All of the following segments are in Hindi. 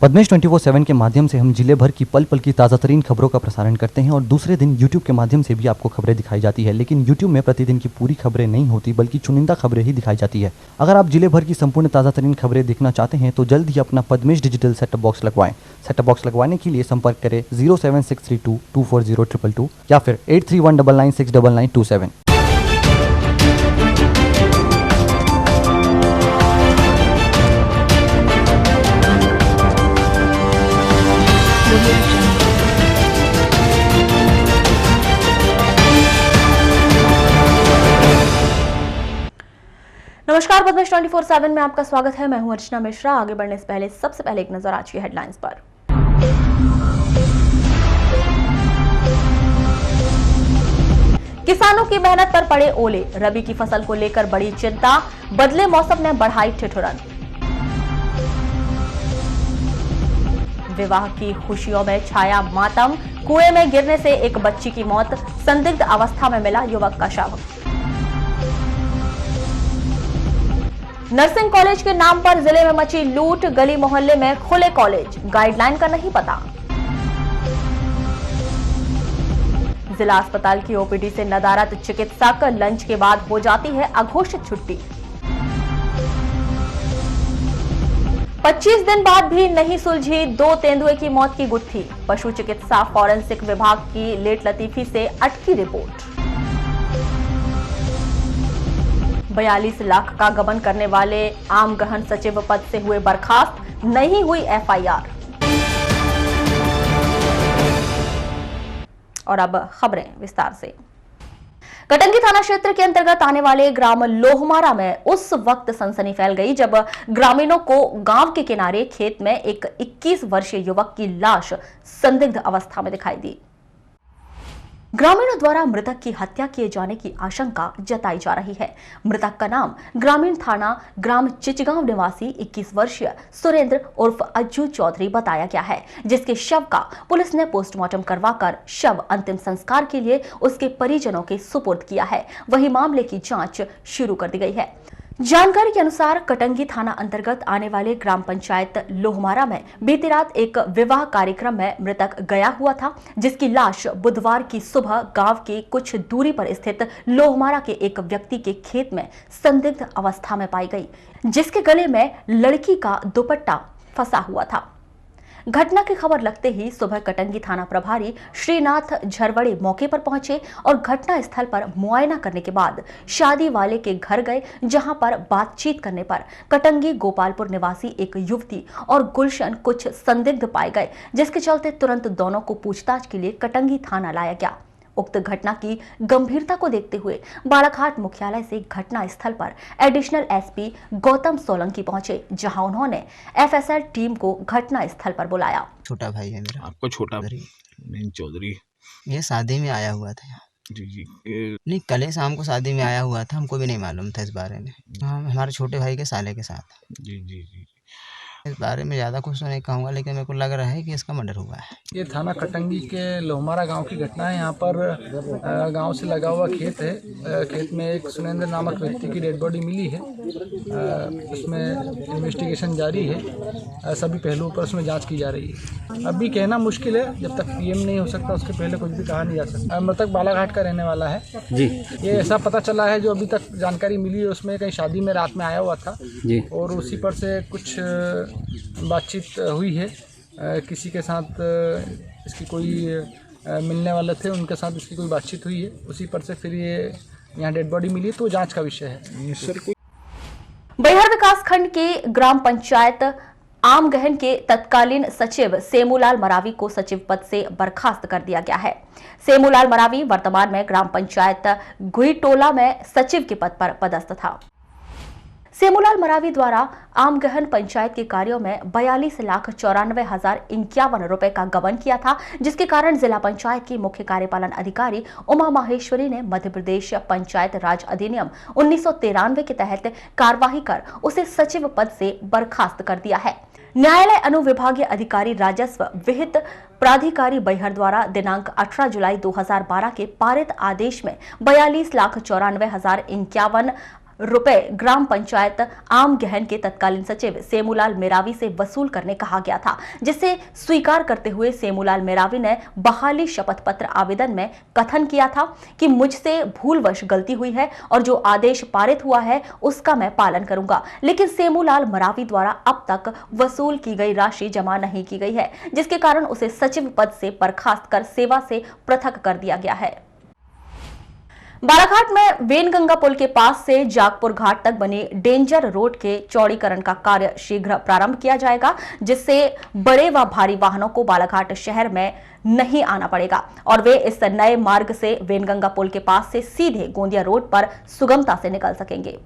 पद्मेश 24/7 के माध्यम से हम जिले भर की पल पल की ताज़ा तरीन खबरों का प्रसारण करते हैं और दूसरे दिन यूट्यूब के माध्यम से भी आपको खबरें दिखाई जाती है। लेकिन यूट्यूब में प्रतिदिन की पूरी खबरें नहीं होती बल्कि चुनिंदा खबरें ही दिखाई जाती है। अगर आप जिले भर की संपूर्ण ताज़ा तरीन खबरें देखना चाहते हैं तो जल्द ही अपना पद्मेश डिजिटल सेटअप बॉक्स लगवाएं। सेटअप बॉक्स लगवाने के लिए संपर्क करें 07632240222 या फिर 8319969927। नमस्कार, पद्मेश 24/7 में आपका स्वागत है। मैं हूं अर्चना मिश्रा। आगे बढ़ने से पहले सबसे पहले एक नजर आज की हेडलाइंस पर। किसानों की मेहनत पर पड़े ओले, रबी की फसल को लेकर बड़ी चिंता, बदले मौसम ने बढ़ाई ठिठुरन। विवाह की खुशियों में छाया मातम, कुएं में गिरने से एक बच्ची की मौत, संदिग्ध अवस्था में मिला युवक का शव। नर्सिंग कॉलेज के नाम पर जिले में मची लूट, गली मोहल्ले में खुले कॉलेज, गाइडलाइन का नहीं पता। जिला अस्पताल की ओपीडी से नदारद चिकित्सक, लंच के बाद हो जाती है अघोषित छुट्टी। 25 दिन बाद भी नहीं सुलझी 2 तेंदुए की मौत की गुत्थी, पशु चिकित्सा फॉरेंसिक विभाग की लेट लतीफी से अटकी रिपोर्ट। 42 लाख का गबन करने वाले आम गहन सचिव पद से हुए बर्खास्त, नहीं हुई एफआईआर। और अब खबरें विस्तार से। कटंगी थाना क्षेत्र के अंतर्गत आने वाले ग्राम लोहमारा में उस वक्त सनसनी फैल गई जब ग्रामीणों को गांव के किनारे खेत में एक 21 वर्षीय युवक की लाश संदिग्ध अवस्था में दिखाई दी। ग्रामीणों द्वारा मृतक की हत्या किए जाने की आशंका जताई जा रही है। मृतक का नाम ग्रामीण थाना ग्राम चिचगांव निवासी 21 वर्षीय सुरेंद्र उर्फ अज्जू चौधरी बताया गया है, जिसके शव का पुलिस ने पोस्टमार्टम करवाकर शव अंतिम संस्कार के लिए उसके परिजनों के सुपुर्द किया है। वहीं मामले की जांच शुरू कर दी गई है। जानकारी के अनुसार कटंगी थाना अंतर्गत आने वाले ग्राम पंचायत लोहमारा में बीती रात एक विवाह कार्यक्रम में मृतक गया हुआ था, जिसकी लाश बुधवार की सुबह गांव की कुछ दूरी पर स्थित लोहमारा के एक व्यक्ति के खेत में संदिग्ध अवस्था में पाई गई, जिसके गले में लड़की का दुपट्टा फंसा हुआ था। घटना की खबर लगते ही सुबह कटंगी थाना प्रभारी श्रीनाथ झरवड़े मौके पर पहुंचे और घटना स्थल पर मुआयना करने के बाद शादी वाले के घर गए, जहां पर बातचीत करने पर कटंगी गोपालपुर निवासी एक युवती और गुलशन कुछ संदिग्ध पाए गए, जिसके चलते तुरंत दोनों को पूछताछ के लिए कटंगी थाना लाया गया। उक्त घटना की गंभीरता को देखते हुए बालाघाट मुख्यालय से घटना स्थल पर एडिशनल एसपी गौतम सोलंकी पहुंचे, जहां उन्होंने एफएसएल टीम को घटना स्थल पर बुलाया। छोटा भाई है मेरा। आपको छोटा भाई चौधरी, ये शादी में आया हुआ था। जी नहीं, कल ही शाम को शादी में आया हुआ था, हमको भी नहीं मालूम था इस बारे में। हम हमारे छोटे भाई के साले के साथ। जी जी जी इस बारे में ज़्यादा कुछ तो नहीं कहूँगा, लेकिन मेरे को लग रहा है कि इसका मर्डर हुआ है। ये थाना कटंगी के लोहमारा गांव की घटना है। यहाँ पर गांव से लगा हुआ खेत है। खेत में एक सुरेंद्र नामक व्यक्ति की डेड बॉडी मिली है। उसमें इन्वेस्टिगेशन जारी है। सभी पहलुओं पर उसमें जांच की जा रही है। अभी कहना मुश्किल है, जब तक पीएम नहीं हो सकता उसके पहले कुछ भी कहा नहीं जा सकता। मृतक बालाघाट का रहने वाला है जी। ये ऐसा पता चला है, जो अभी तक जानकारी मिली है उसमें कहीं शादी में रात में आया हुआ था जी। और उसी पर से कुछ बातचीत हुई है। किसी के साथ इसकी कोई मिलने वाले थे, उनके साथ इसकी कोई बातचीत हुई है। उसी पर से फिर ये यहाँ डेड बॉडी मिली, तो जांच का विषय है। बैहर विकास खंड के ग्राम पंचायत आमगहन के तत्कालीन सचिव सेमूलाल मरावी को सचिव पद से बर्खास्त कर दिया गया है। सेमूलाल मरावी वर्तमान में ग्राम पंचायत गुईटोला में सचिव के पद पर पदस्थ था। सेमूलाल मरावी द्वारा आमगहन पंचायत के कार्यों में 42,94,051 रुपए का गबन किया था, जिसके कारण जिला पंचायत की मुख्य कार्यपालन अधिकारी उमा माहेश्वरी ने मध्य प्रदेश पंचायत राज अधिनियम 1993 के तहत कार्यवाही कर उसे सचिव पद से बर्खास्त कर दिया है। न्यायालय अनुविभागीय अधिकारी राजस्व विहित प्राधिकारी बैहर द्वारा दिनांक 18 जुलाई 2012 के पारित आदेश में 42,94,051 रुपए ग्राम पंचायत आम गहन के तत्कालीन सचिव सेमूलाल मेरावी से वसूल करने कहा गया था, जिसे स्वीकार करते हुए सेमूलाल मेरावी ने बहाली शपथ पत्र आवेदन में कथन किया था कि मुझसे भूलवश गलती हुई है और जो आदेश पारित हुआ है उसका मैं पालन करूंगा। लेकिन सेमूलाल मेरावी द्वारा अब तक वसूल की गई राशि जमा नहीं की गई है, जिसके कारण उसे सचिव पद से बर्खास्त कर सेवा से पृथक कर दिया गया है। बालाघाट में वेनगंगा पुल के पास से जागपुर घाट तक बने डेंजर रोड के चौड़ीकरण का कार्य शीघ्र प्रारंभ किया जाएगा, जिससे बड़े व भारी वाहनों को बालाघाट शहर में नहीं आना पड़ेगा और वे इस नए मार्ग से वेनगंगा पुल के पास से सीधे गोंदिया रोड पर सुगमता से निकल सकेंगे।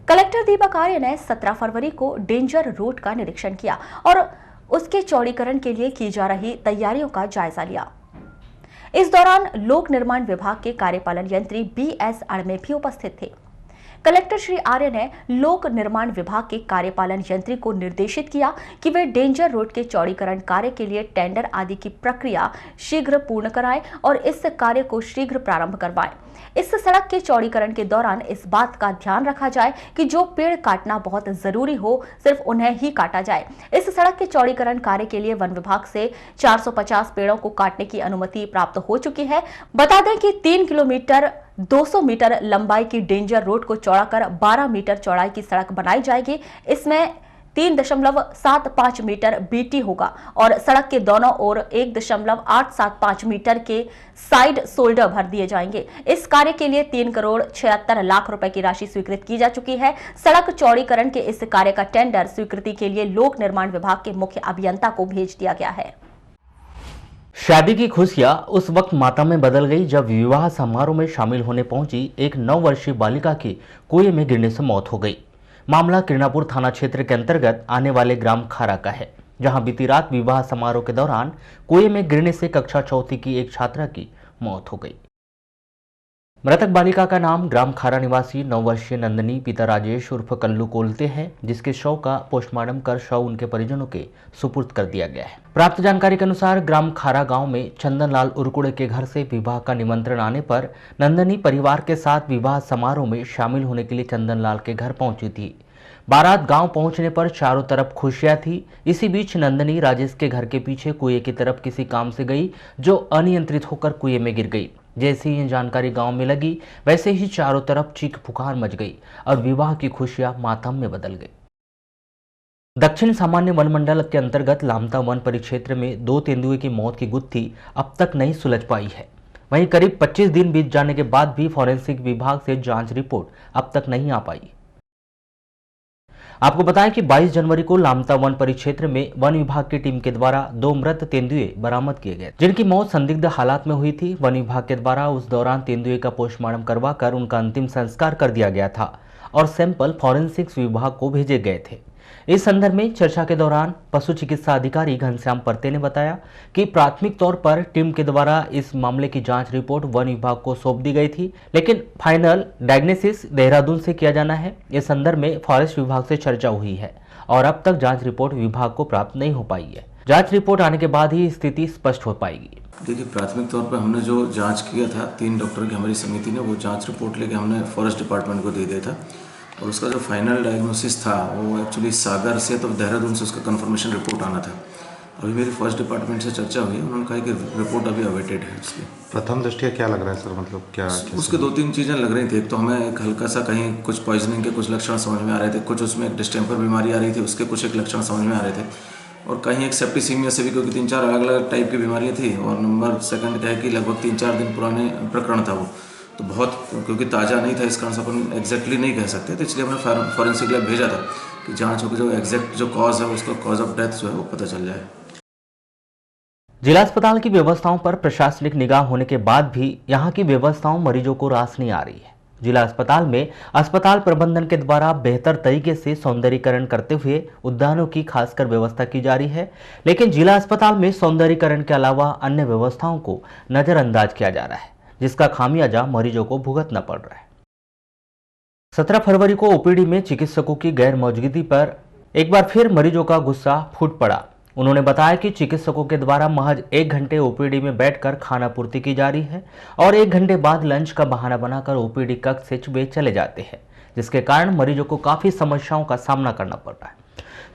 कलेक्टर दीपक आर्य ने 17 फरवरी को डेंजर रोड का निरीक्षण किया और उसके चौड़ीकरण के लिए की जा रही तैयारियों का जायजा लिया। इस दौरान लोक निर्माण विभाग के कार्यपालन यंत्री BS अड़मे भी उपस्थित थे। कलेक्टर श्री आर्य ने लोक निर्माण विभाग के कार्यपालन यंत्री को निर्देशित किया कि वे डेंजर रोड के चौड़ीकरण कार्य के लिए टेंडर आदि की प्रक्रिया शीघ्र पूर्ण कराएं और इस कार्य को शीघ्र प्रारंभ करवाएं। इस सड़क के चौड़ीकरण के दौरान इस बात का ध्यान रखा जाए कि जो पेड़ काटना बहुत जरूरी हो सिर्फ उन्हें ही काटा जाए। इस सड़क के चौड़ीकरण कार्य के लिए वन विभाग से 450 पेड़ों को काटने की अनुमति प्राप्त हो चुकी है। बता दें कि 3 किलोमीटर 200 मीटर लंबाई की डेंजर रोड को चौड़ा कर 12 मीटर चौड़ाई की सड़क बनाई जाएगी। इसमें 3.75 मीटर BT होगा और सड़क के दोनों ओर 1.875 मीटर के साइड शोल्डर भर दिए जाएंगे। इस कार्य के लिए 3 करोड़ 76 लाख रुपए की राशि स्वीकृत की जा चुकी है। सड़क चौड़ीकरण के इस कार्य का टेंडर स्वीकृति के लिए लोक निर्माण विभाग के मुख्य अभियंता को भेज दिया गया है। शादी की खुशियां उस वक्त मातम में बदल गई जब विवाह समारोह में शामिल होने पहुंची एक 9 वर्षीय बालिका की कुएं में गिरने से मौत हो गई। मामला किरणापुर थाना क्षेत्र के अंतर्गत आने वाले ग्राम खारा का है, जहां बीती रात विवाह समारोह के दौरान कुएं में गिरने से कक्षा चौथी की एक छात्रा की मौत हो गई। मृतक बालिका का नाम ग्राम खारा निवासी 9 वर्षीय नंदनी पिता राजेश उर्फ कल्लू कोलते हैं, जिसके शव का पोस्टमार्टम कर शव उनके परिजनों के सुपुर्द कर दिया गया है। प्राप्त जानकारी के अनुसार ग्राम खारा गांव में चंदनलाल उरकुड़े के घर से विवाह का निमंत्रण आने पर नंदनी परिवार के साथ विवाह समारोह में शामिल होने के लिए चंदनलाल के घर पहुंची थी। बारात गांव पहुंचने पर चारों तरफ खुशियां थी। इसी बीच नंदनी राजेश के घर के पीछे कुएं की तरफ किसी काम से गई, जो अनियंत्रित होकर कुएं में गिर गई। जैसे ही ये जानकारी गांव में लगी, वैसे ही चारों तरफ चीख पुकार मच गई और विवाह की खुशियां मातम में बदल गई। दक्षिण सामान्य वन मंडल के अंतर्गत लामता वन परिक्षेत्र में 2 तेंदुए की मौत की गुत्थी अब तक नहीं सुलझ पाई है। वहीं करीब 25 दिन बीत जाने के बाद भी फॉरेंसिक विभाग से जांच रिपोर्ट अब तक नहीं आ पाई। आपको बताएं कि 22 जनवरी को लामता वन परिक्षेत्र में वन विभाग की टीम के द्वारा 2 मृत तेंदुए बरामद किए गए, जिनकी मौत संदिग्ध हालात में हुई थी। वन विभाग के द्वारा उस दौरान तेंदुए का पोस्टमार्टम करवाकर उनका अंतिम संस्कार कर दिया गया था और सैंपल फॉरेंसिक्स विभाग को भेजे गए थे। इस संदर्भ में चर्चा के दौरान पशु चिकित्सा अधिकारी घनश्याम परते ने बताया कि प्राथमिक तौर पर टीम के द्वारा इस मामले की जांच रिपोर्ट वन विभाग को सौंप दी गई थी, लेकिन फाइनल डायग्नोसिस देहरादून से किया जाना है। इस संदर्भ में फॉरेस्ट विभाग से चर्चा हुई है और अब तक जांच रिपोर्ट विभाग को प्राप्त नहीं हो पाई है। जांच रिपोर्ट आने के बाद ही स्थिति स्पष्ट हो पाएगी। देखिए, प्राथमिक तौर पर हमने जो जांच किया था 3 डॉक्टर की हमारी समिति ने, वो जांच रिपोर्ट लेके हमने फॉरेस्ट डिपार्टमेंट को दे दिया था और उसका जो फाइनल डायग्नोसिस था वो एक्चुअली सागर से तो देहरादून से उसका कंफर्मेशन रिपोर्ट आना था। अभी मेरी फॉरेस्ट डिपार्टमेंट से चर्चा हुई है, उन्होंने कहा कि रिपोर्ट अभी अवेटेड है। इसलिए प्रथम दृष्टया क्या लग रहा है सर, मतलब क्या उसके 2-3 चीज़ें लग रही थी। एक तो हमें एक हल्का सा कहीं कुछ पॉइजनिंग के कुछ लक्षण समझ में आ रहे थे, कुछ उसमें एक डिस्टेम्पर बीमारी आ रही थी, उसके कुछ एक लक्षण समझ में आ रहे थे, और कहीं एक सेप्टिसीमिया से भी, क्योंकि 3-4 अलग-अलग टाइप की बीमारियाँ थी। और नंबर सेकंड क्या है कि लगभग 3-4 दिन पुराने प्रकरण था वो, तो बहुत क्योंकि ताज़ा नहीं था, इस कारण से अपन एग्जैक्टली नहीं कह सकते, तो इसलिए हमने फॉरेंसिक लैब भेजा था कि जांच होकर जो एग्जैक्ट जो कॉज है उसका कॉज ऑफ डेथ जो है वो पता चल जाए। जिला अस्पताल की व्यवस्थाओं पर प्रशासनिक निगाह होने के बाद भी यहां की व्यवस्थाओं मरीजों को रास नहीं आ रही है। जिला अस्पताल में अस्पताल प्रबंधन के द्वारा बेहतर तरीके से सौंदर्यीकरण करते हुए उद्यानों की खासकर व्यवस्था की जा रही है, लेकिन जिला अस्पताल में सौंदर्यीकरण के अलावा अन्य व्यवस्थाओं को नजरअंदाज किया जा रहा है, जिसका खामियाजा मरीजों को भुगतना पड़ रहा है। 17 फरवरी को ओपीडी में चिकित्सकों की गैर मौजूदगी पर एक बार फिर मरीजों का गुस्सा फूट पड़ा। उन्होंने बताया कि चिकित्सकों के द्वारा महज 1 घंटे ओपीडी में बैठकर खाना पूर्ति की जा रही है और 1 घंटे बाद लंच का बहाना बनाकर ओपीडी कक्ष से वे चले जाते हैं। जिसके कारण मरीजों को काफ़ी समस्याओं का सामना करना पड़ रहा है।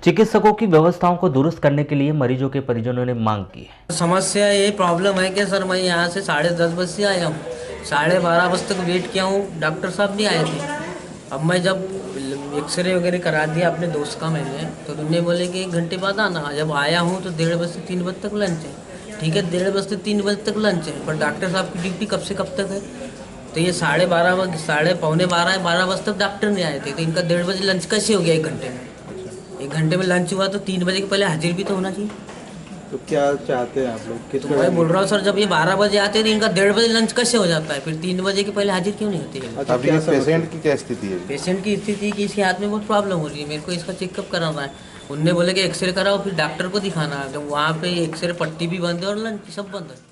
चिकित्सकों की व्यवस्थाओं को दुरुस्त करने के लिए मरीजों के परिजनों ने मांग की है। समस्या ये प्रॉब्लम है कि सर मैं यहाँ से 10:30 बजे से आया हूँ, 12:30 बजे तक वेट किया हूँ, डॉक्टर साहब नहीं आए थे। अब मैं जब एक्सरे वगैरह करा दिया अपने दोस्त का मैंने, तो उन्होंने बोले कि 1 घंटे बाद आना। जब आया हूँ तो 1:30 बजे से 3 बजे तक लंच है। ठीक है, 1:30 बजे से 3 बजे तक लंच है, पर डॉक्टर साहब की ड्यूटी कब से कब तक है? तो ये 12:30 बजे, पौने 12 बजे तक डॉक्टर नहीं आए थे, तो इनका 1:30 बजे लंच कैसे हो गया 1 घंटे में? 1 घंटे में लंच हुआ तो 3 बजे के पहले हाजिर भी तो होना चाहिए। तो क्या चाहते हैं आप लोग? तो मैं बोल रहा हूँ सर, जब ये 12 बजे आते हैं तो इनका 1:30 बजे लंच कैसे हो जाता है? फिर 3 बजे के पहले हाजिर क्यों नहीं होते हैं? अच्छा, क्या पेशेंट की क्या स्थिति है? पेशेंट की स्थिति कि इसके हाथ में बहुत प्रॉब्लम हो रही है, मेरे को इसका चेकअप कराना है। उनने बोले कि एक्सरे कराओ, फिर डॉक्टर को दिखाना है। जब वहाँ पे एक्सरे पट्टी भी बंद है और लंच सब बंद है।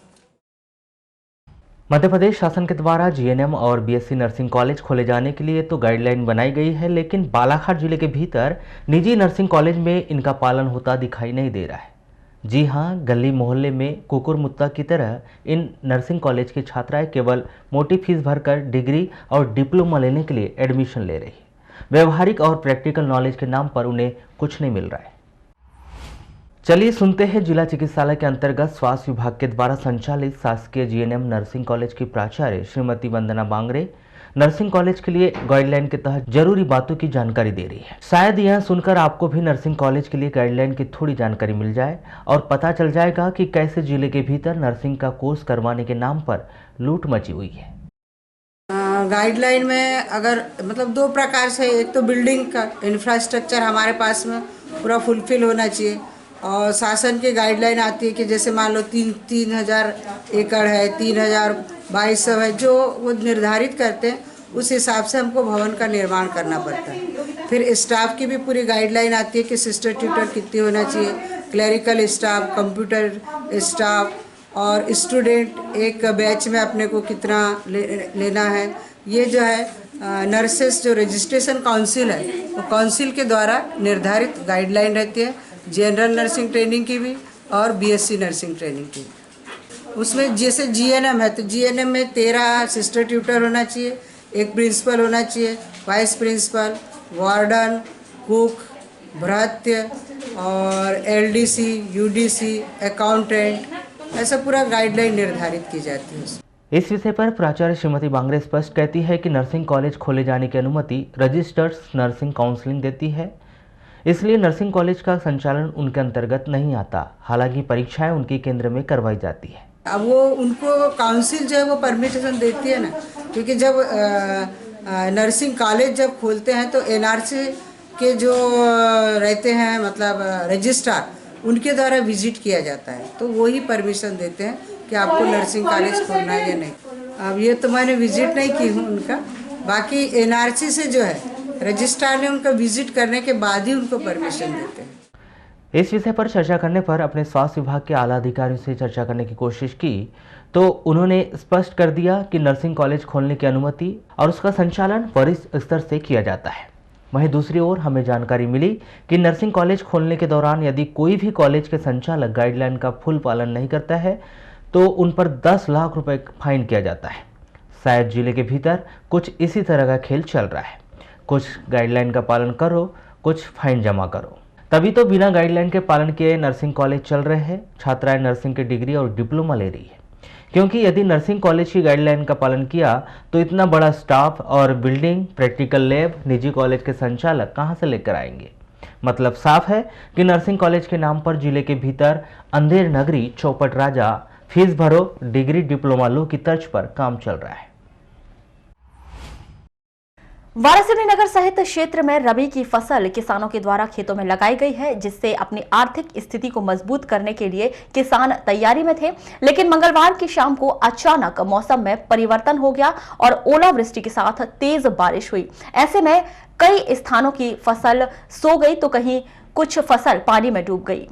मध्य प्रदेश शासन के द्वारा जीएनएम और बीएससी नर्सिंग कॉलेज खोले जाने के लिए तो गाइडलाइन बनाई गई है, लेकिन बालाघाट जिले के भीतर निजी नर्सिंग कॉलेज में इनका पालन होता दिखाई नहीं दे रहा है। जी हां, गली मोहल्ले में कुकुर मुत्ता की तरह इन नर्सिंग कॉलेज की छात्राएं केवल मोटी फीस भरकर डिग्री और डिप्लोमा लेने के लिए एडमिशन ले रही है। व्यवहारिक और प्रैक्टिकल नॉलेज के नाम पर उन्हें कुछ नहीं मिल रहा है। चलिए सुनते हैं जिला चिकित्सालय के अंतर्गत स्वास्थ्य विभाग के द्वारा संचालित शासकीय जीएनएम नर्सिंग कॉलेज की प्राचार्य श्रीमती वंदना बांगरे नर्सिंग कॉलेज के लिए गाइडलाइन के तहत जरूरी बातों की जानकारी दे रही है। शायद यह सुनकर आपको भी नर्सिंग कॉलेज के लिए गाइडलाइन की थोड़ी जानकारी मिल जाए और पता चल जाएगा कि कैसे जिले के भीतर नर्सिंग का कोर्स करवाने के नाम पर लूट मची हुई है। गाइडलाइन में अगर मतलब 2 प्रकार से, एक तो बिल्डिंग का इंफ्रास्ट्रक्चर हमारे पास में पूरा फुलफिल होना चाहिए, और शासन की गाइडलाइन आती है कि जैसे मान लो 3,000 एकड़ है, 3,200 है, जो वो निर्धारित करते हैं उस हिसाब से हमको भवन का निर्माण करना पड़ता है। फिर स्टाफ की भी पूरी गाइडलाइन आती है कि सिस्टर ट्यूटर कितनी होना चाहिए, क्लरिकल स्टाफ, कंप्यूटर स्टाफ और स्टूडेंट एक बैच में अपने को कितना लेना है। ये जो है नर्सेस जो रजिस्ट्रेशन काउंसिल है, वो काउंसिल के द्वारा निर्धारित गाइडलाइन रहती है, जनरल नर्सिंग ट्रेनिंग की भी और बीएससी नर्सिंग ट्रेनिंग की। उसमें जैसे जीएनएम है तो जीएनएम में 13 सिस्टर ट्यूटर होना चाहिए, 1 प्रिंसिपल होना चाहिए, वाइस प्रिंसिपल, वार्डन, कुक, भृत्य और एलडीसी, यूडीसी, अकाउंटेंट, ऐसा पूरा गाइडलाइन निर्धारित की जाती है। इस विषय पर प्राचार्य श्रीमती बांगरे स्पष्ट कहती है कि नर्सिंग कॉलेज खोले जाने की अनुमति रजिस्टर्ड नर्सिंग काउंसिलिंग देती है, इसलिए नर्सिंग कॉलेज का संचालन उनके अंतर्गत नहीं आता। हालांकि परीक्षाएं उनके केंद्र में करवाई जाती है। अब वो उनको काउंसिल जो है वो परमिशन देती है ना, क्योंकि जब नर्सिंग कॉलेज जब खोलते हैं तो एनआरसी के जो रहते हैं मतलब रजिस्ट्रार, उनके द्वारा विजिट किया जाता है, तो वो ही परमिशन देते हैं कि आपको नर्सिंग कॉलेज खोलना है या नहीं। अब ये तो मैंने विजिट नहीं की हूँ उनका, बाकी एनआरसी से जो है रजिस्ट्रार ने उनका विजिट करने के बाद ही उनको परमिशन देते हैं। इस विषय पर चर्चा करने पर अपने स्वास्थ्य विभाग के आला अधिकारियों से चर्चा करने की कोशिश की तो उन्होंने स्पष्ट कर दिया कि नर्सिंग कॉलेज खोलने की अनुमति और उसका संचालन वरिष्ठ स्तर से किया जाता है। वहीं दूसरी ओर हमें जानकारी मिली कि नर्सिंग कॉलेज खोलने के दौरान यदि कोई भी कॉलेज के संचालक गाइडलाइन का फुल पालन नहीं करता है तो उन पर 10 लाख रुपए फाइन किया जाता है। शायद जिले के भीतर कुछ इसी तरह का खेल चल रहा है, कुछ गाइडलाइन का पालन करो, कुछ फाइन जमा करो। तभी तो बिना गाइडलाइन के पालन किए नर्सिंग कॉलेज चल रहे हैं। छात्राएं नर्सिंग की डिग्री और डिप्लोमा ले रही है, क्योंकि यदि नर्सिंग कॉलेज की गाइडलाइन का पालन किया तो इतना बड़ा स्टाफ और बिल्डिंग, प्रैक्टिकल लैब निजी कॉलेज के संचालक कहां से लेकर आएंगे। मतलब साफ है कि नर्सिंग कॉलेज के नाम पर जिले के भीतर अंधेर नगरी, चौपट राजा, फीस भरो, डिग्री डिप्लोमा लो की तर्ज पर काम चल रहा है। वारासिनी नगर सहित क्षेत्र में रबी की फसल किसानों के द्वारा खेतों में लगाई गई है, जिससे अपनी आर्थिक स्थिति को मजबूत करने के लिए किसान तैयारी में थे। लेकिन मंगलवार की शाम को अचानक मौसम में परिवर्तन हो गया और ओलावृष्टि के साथ तेज बारिश हुई। ऐसे में कई स्थानों की फसल सो गई तो कहीं कुछ फसल पानी में डूब गई,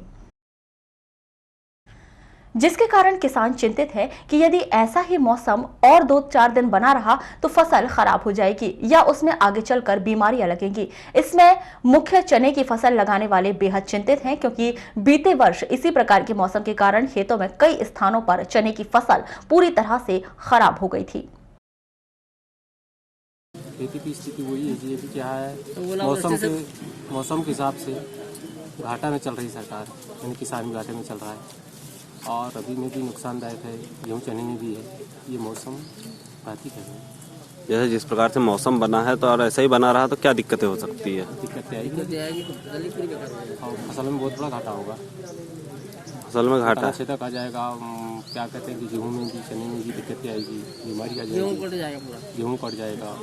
जिसके कारण किसान चिंतित है कि यदि ऐसा ही मौसम और 2-4 दिन बना रहा तो फसल खराब हो जाएगी या उसमें आगे चलकर बीमारियां लगेंगी। इसमें मुख्य चने की फसल लगाने वाले बेहद चिंतित हैं, क्योंकि बीते वर्ष इसी प्रकार के मौसम के कारण खेतों में कई स्थानों पर चने की फसल पूरी तरह से खराब हो गई थी। खेती की स्थिति वही है जी। अभी क्या है, मौसम के हिसाब से घाटा में चल रही सरकार, यानी किसान भी घाटे में चल रहा है और अभी में भी नुकसानदायक है, गेहूँ चने में भी है। ये मौसम घातिक है। जैसे जिस प्रकार से मौसम बना है तो और ऐसा ही बना रहा तो क्या दिक्कतें हो सकती है? दिक्कतें आएगी और फसल में बहुत बड़ा घाटा होगा। फसल में घाटा तक आ जाएगा, क्या कहते हैं कि गेहूँ में भी चने में भी दिक्कतें आएगी, बीमारी आ जाएगी, गेहूँ कट जाएगा।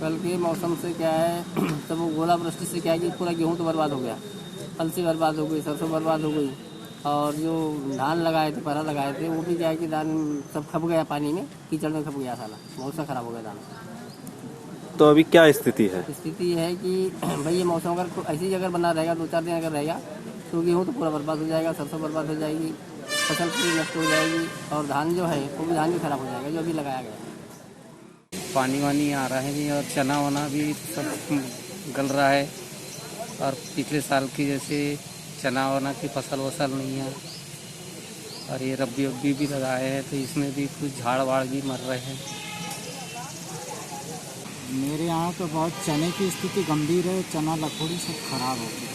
कल के मौसम से क्या है, तब वो ओलावृष्टि से क्या है कि पूरा गेहूँ तो बर्बाद हो गया, अलसी बर्बाद हो गई, सरसों बर्बाद हो गई और जो धान लगाए थे, परा लगाए थे, वो भी क्या है कि धान सब खप गया पानी में, कीचड़ में खप गया साला, बहुत सा खराब हो गया धान। तो अभी क्या स्थिति है? स्थिति है कि भाई ये मौसम अगर ऐसी जगह बना रहेगा, 2-4 दिन अगर रहेगा तो गेहूँ तो पूरा बर्बाद हो जाएगा, सरसों बर्बाद हो जाएगी, फसल पूरी नष्ट हो जाएगी और धान जो है वो भी धान भी खराब हो जाएगा जो अभी लगाया गया है। पानी वानी आ रहा है और चना वना भी सब गल रहा है और पिछले साल की जैसे चना वना की फसल वसल नहीं है और ये रब्बी भी लगाए हैं तो इसमें भी कुछ झाड़ वाड़ भी मर रहे हैं। मेरे यहाँ तो बहुत चने की स्थिति गंभीर है, चना लखोड़ी सब खराब हो गई,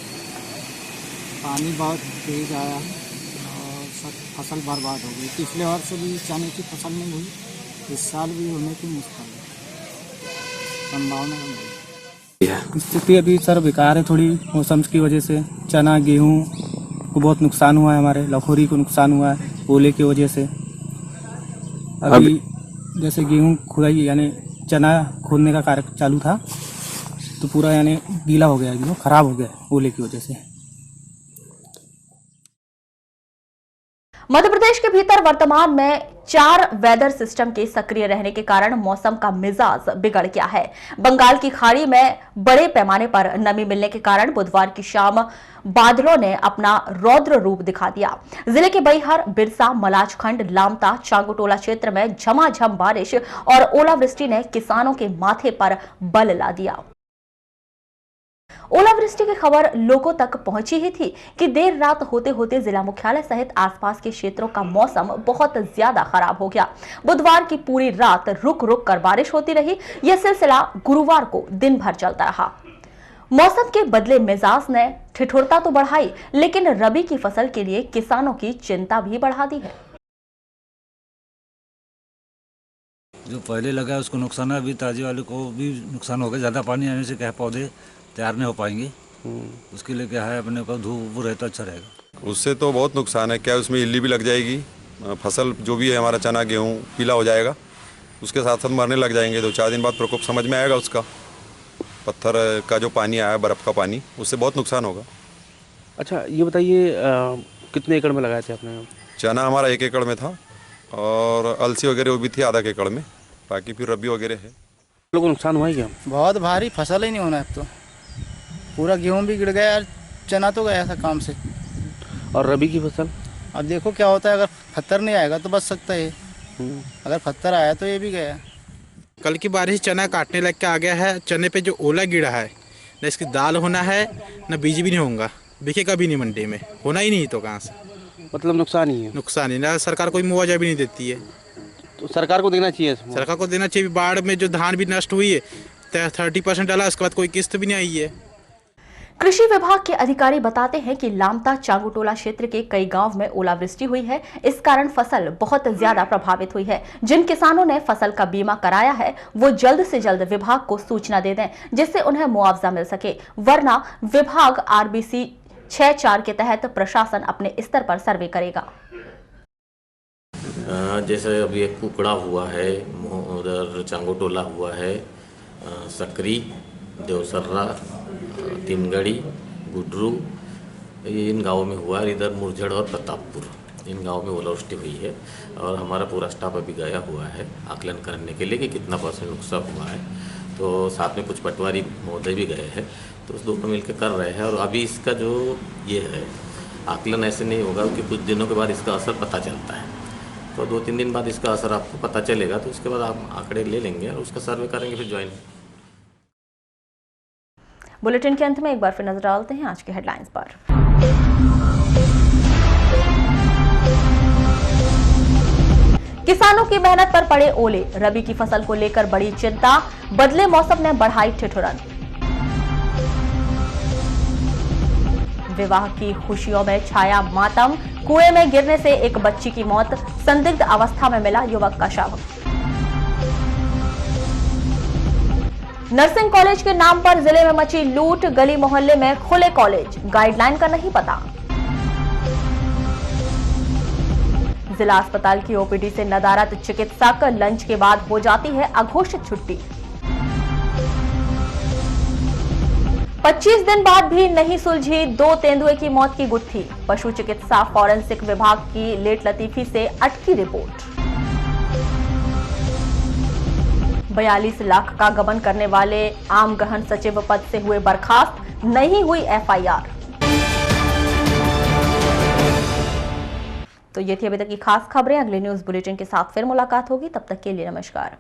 पानी बहुत तेज आया और सब फसल बर्बाद हो गई। पिछले वर्ष भी चने की फसल नहीं हुई, इस साल भी होने की मुश्किल है, संभावना नहीं। स्थिति अभी सर बेकार है थोड़ी मौसम की वजह से। चना गेहूँ को बहुत नुकसान हुआ है, हमारे लखोरी को नुकसान हुआ है ओले की वजह से। अभी जैसे गेहूँ खुदाई यानी चना खोदने का कार्य चालू था तो पूरा यानी गीला हो गया, गेहूँ खराब हो गया ओले की वजह से। मध्य प्रदेश के भीतर वर्तमान में 4 वेदर सिस्टम के सक्रिय रहने के कारण मौसम का मिजाज बिगड़ गया है। बंगाल की खाड़ी में बड़े पैमाने पर नमी मिलने के कारण बुधवार की शाम बादलों ने अपना रौद्र रूप दिखा दिया। जिले के बैहर, बिरसा, मलाजखंड, लामता, चांगुटोला क्षेत्र में झमाझम बारिश और ओलावृष्टि ने किसानों के माथे पर बल ला दिया। ओलावृष्टि की खबर लोगों तक पहुंची ही थी कि देर रात होते होते जिला मुख्यालय सहित आसपास के क्षेत्रों का मौसम बहुत ज्यादा खराब हो गया। बुधवार की पूरी रात रुक रुक कर बारिश होती रही। यह सिलसिला गुरुवार को दिन भर चलता रहा। मौसम के बदले मिजाज ने ठिठुरता तो बढ़ाई, लेकिन रबी की फसल के लिए किसानों की चिंता भी बढ़ा दी है। जो पहले लगा उसको नुकसान है, अभी ताजे वाले को भी नुकसान होगा। ज़्यादा पानी आने से क्या पौधे तैयार नहीं हो पाएंगे, उसके लिए क्या है अपने को धूप रहे तो अच्छा रहेगा। उससे तो बहुत नुकसान है, क्या उसमें इल्ली भी लग जाएगी, फसल जो भी है हमारा चना गेहूँ पीला हो जाएगा, उसके साथ साथ मरने लग जाएंगे। 2-4 दिन बाद प्रकोप समझ में आएगा उसका। पत्थर का जो पानी आया, बर्फ़ का पानी, उससे बहुत नुकसान होगा। अच्छा ये बताइए कितने एकड़ में लगाए थे आपने? चना हमारा 1 एकड़ में था और अलसी वगैरह वो भी थी आधा एकड़ में, बाकी फिर रबी वगैरह है। लोगों को नुकसान हुआ है क्या? बहुत भारी, फसल ही नहीं होना है, तो पूरा गेहूँ भी गिर गया यार, चना तो गया था काम से। और रबी की फसल अब देखो क्या होता है, अगर पत्थर नहीं आएगा तो बच सकता है, अगर पत्थर आया तो ये भी गया। कल की बारिश चना काटने लग के आ गया है। चने पे जो ओला गिरा है, न इसकी दाल होना है न बीज भी नहीं होगा, बिकेगा भी नहीं मंडी में, होना ही नहीं तो कहाँ से, मतलब नुकसान ही है। नुकसान ही ना, सरकार कोई मुआवजा भी नहीं देती है। तो सरकार को देना चाहिए, सरकार को देना चाहिए। बाढ़ में जो धान भी नष्ट हुई है 30% डाला, उसके बाद कोई किस्त भी नहीं आई है। कृषि विभाग के अधिकारी बताते हैं कि लामता, चांगुटोला क्षेत्र के कई गांव में ओलावृष्टि हुई है। इस कारण फसल बहुत ज्यादा प्रभावित हुई है। जिन किसानों ने फसल का बीमा कराया है वो जल्द से जल्द विभाग को सूचना दे दें, जिससे उन्हें मुआवजा मिल सके, वरना विभाग RBC 6-4 के तहत प्रशासन इस स्तर पर सर्वे करेगा। जैसे अभी एक कुकड़ा हुआ है, उधर चांगुटोला हुआ है, सकरी, देवसर्रा, तीनगढ़ी, गुडरू, ये इन गाँवों में हुआ है। इधर मुरझड़ और प्रतापपुर, इन गाँवों में ओलावृष्टि हुई है और हमारा पूरा स्टाफ अभी गया हुआ है आकलन करने के लिए कि कितना % नुकसान हुआ है। तो साथ में कुछ पटवारी महोदय भी गए हैं, तो उस दोनों मिलकर कर रहे हैं। और अभी इसका जो ये है आकलन ऐसे नहीं होगा कि कुछ दिनों के बाद इसका असर पता चलता है, तो 2-3 दिन बाद इसका असर आपको पता चलेगा, तो उसके बाद आप आंकड़े ले लेंगे और उसका सर्वे करेंगे फिर ज्वाइन। बुलेटिन के अंत में एक बार फिर नजर डालते हैं आज के हेडलाइंस पर। किसानों की मेहनत पर पड़े ओले, रबी की फसल को लेकर बड़ी चिंता, बदले मौसम ने बढ़ाई ठिठुरन। विवाह की खुशियों में छाया मातम, कुएं में गिरने से एक बच्ची की मौत, संदिग्ध अवस्था में मिला युवक का शव। नर्सिंग कॉलेज के नाम पर जिले में मची लूट, गली मोहल्ले में खुले कॉलेज, गाइडलाइन का नहीं पता। जिला अस्पताल की ओपीडी से नदारद चिकित्सक, लंच के बाद हो जाती है अघोषित छुट्टी। 25 दिन बाद भी नहीं सुलझी 2 तेंदुए की मौत की गुत्थी, पशु चिकित्सा फॉरेंसिक विभाग की लेट लतीफी से अटकी रिपोर्ट। 42 लाख का गबन करने वाले आम गहन सचिव पद से हुए बर्खास्त, नहीं हुई एफआईआर। तो ये थी अभी तक की खास खबरें। अगले न्यूज बुलेटिन के साथ फिर मुलाकात होगी, तब तक के लिए नमस्कार।